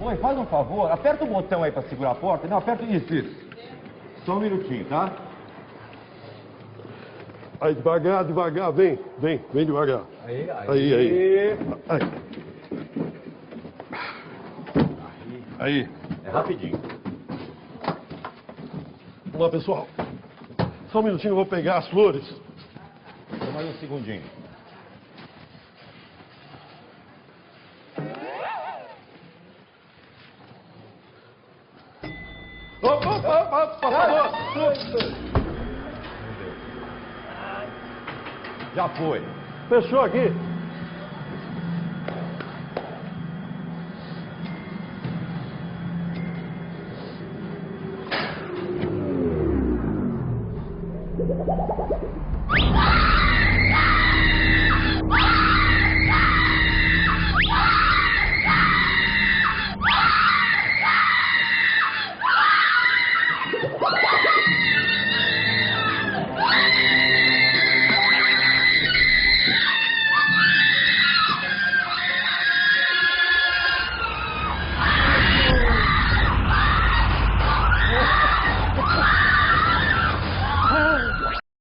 Oi, faz um favor, aperta o botão aí pra segurar a porta. Não, aperta isso. Só um minutinho, tá? Aí, devagar, vem devagar. Aí. Aí. É rapidinho. Vamos lá, pessoal. Só um minutinho, eu vou pegar as flores. Só mais um segundinho. Opa, por favor. Já foi. Fechou aqui.